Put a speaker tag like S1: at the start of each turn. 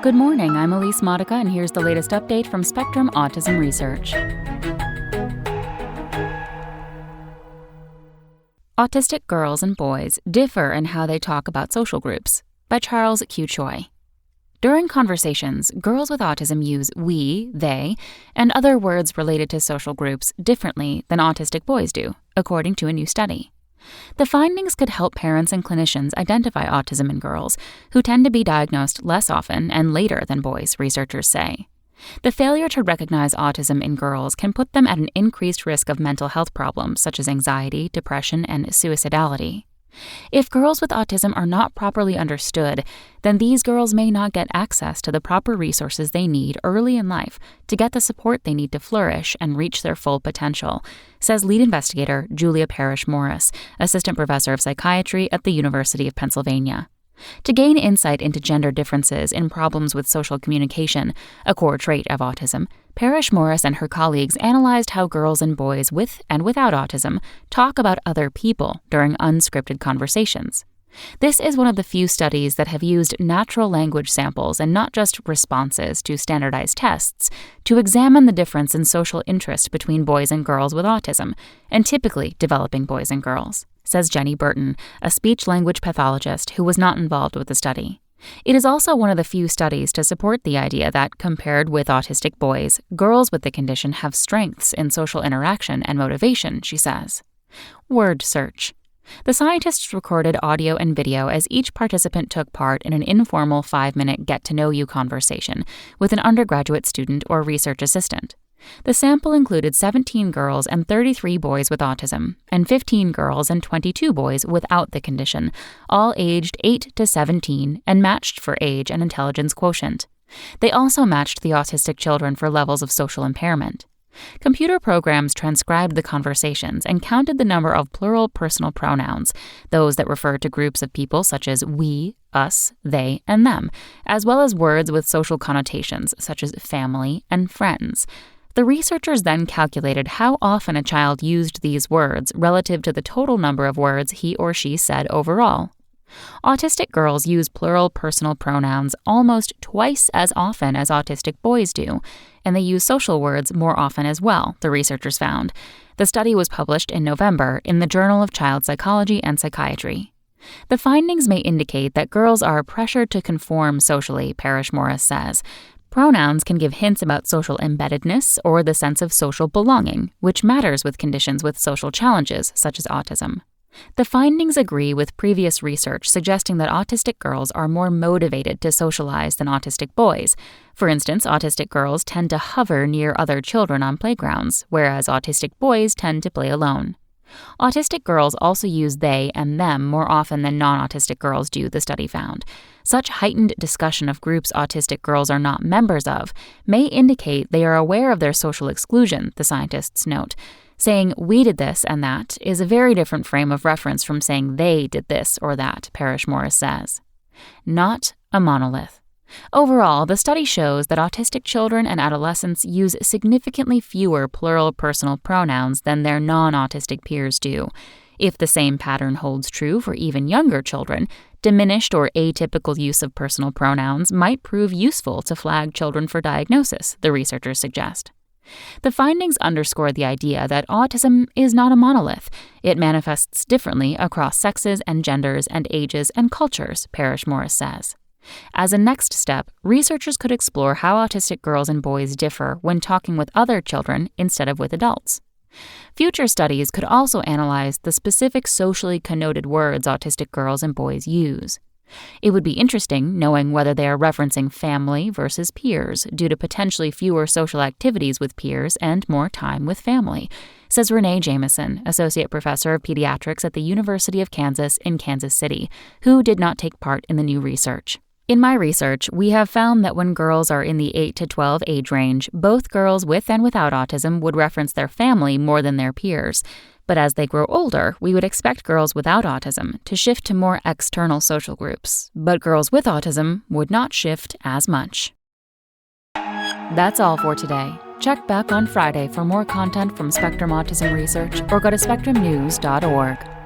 S1: Good morning, I'm Elise Modica, and here's the latest update from Spectrum Autism Research. Autistic girls and boys differ in how they talk about social groups, by Charles Q. Choi. During conversations, girls with autism use we, they, and other words related to social groups differently than autistic boys do, according to a new study. The findings could help parents and clinicians identify autism in girls, who tend to be diagnosed less often and later than boys, researchers say. The failure to recognize autism in girls can put them at an increased risk of mental health problems such as anxiety, depression, and suicidality. If girls with autism are not properly understood, then these girls may not get access to the proper resources they need early in life to get the support they need to flourish and reach their full potential, says lead investigator Julia Parrish-Morris, assistant professor of psychiatry at the University of Pennsylvania. To gain insight into gender differences in problems with social communication, a core trait of autism, Parrish-Morris and her colleagues analyzed how girls and boys with and without autism talk about other people during unscripted conversations. This is one of the few studies that have used natural language samples and not just responses to standardized tests to examine the difference in social interest between boys and girls with autism, and typically developing boys and girls, says Jenny Burton, a speech-language pathologist who was not involved with the study. It is also one of the few studies to support the idea that, compared with autistic boys, girls with the condition have strengths in social interaction and motivation, she says. Word search. The scientists recorded audio and video as each participant took part in an informal 5-minute get-to-know-you conversation with an undergraduate student or research assistant. The sample included 17 girls and 33 boys with autism, and 15 girls and 22 boys without the condition, all aged 8 to 17 and matched for age and intelligence quotient. They also matched the autistic children for levels of social impairment. Computer programs transcribed the conversations and counted the number of plural personal pronouns, those that refer to groups of people such as we, us, they, and them, as well as words with social connotations such as family and friends. The researchers then calculated how often a child used these words relative to the total number of words he or she said overall. Autistic girls use plural personal pronouns almost twice as often as autistic boys do, and they use social words more often as well, the researchers found. The study was published in November in the Journal of Child Psychology and Psychiatry. The findings may indicate that girls are pressured to conform socially, Parrish-Morris says. Pronouns can give hints about social embeddedness or the sense of social belonging, which matters with conditions with social challenges such as autism. The findings agree with previous research suggesting that autistic girls are more motivated to socialize than autistic boys. For instance, autistic girls tend to hover near other children on playgrounds, whereas autistic boys tend to play alone. Autistic girls also use they and them more often than non-autistic girls do, the study found. Such heightened discussion of groups autistic girls are not members of may indicate they are aware of their social exclusion, the scientists note. Saying we did this and that is a very different frame of reference from saying they did this or that, Parrish-Morris says. Not a monolith. Overall, the study shows that autistic children and adolescents use significantly fewer plural personal pronouns than their non-autistic peers do. If the same pattern holds true for even younger children, diminished or atypical use of personal pronouns might prove useful to flag children for diagnosis, the researchers suggest. The findings underscore the idea that autism is not a monolith. It manifests differently across sexes and genders and ages and cultures, Parrish-Morris says. As a next step, researchers could explore how autistic girls and boys differ when talking with other children instead of with adults. Future studies could also analyze the specific socially connoted words autistic girls and boys use. It would be interesting knowing whether they are referencing family versus peers due to potentially fewer social activities with peers and more time with family, says Renee Jameson, associate professor of pediatrics at the University of Kansas in Kansas City, who did not take part in the new research. In my research, we have found that when girls are in the 8 to 12 age range, both girls with and without autism would reference their family more than their peers. But as they grow older, we would expect girls without autism to shift to more external social groups, but girls with autism would not shift as much. That's all for today. Check back on Friday for more content from Spectrum Autism Research or go to spectrumnews.org.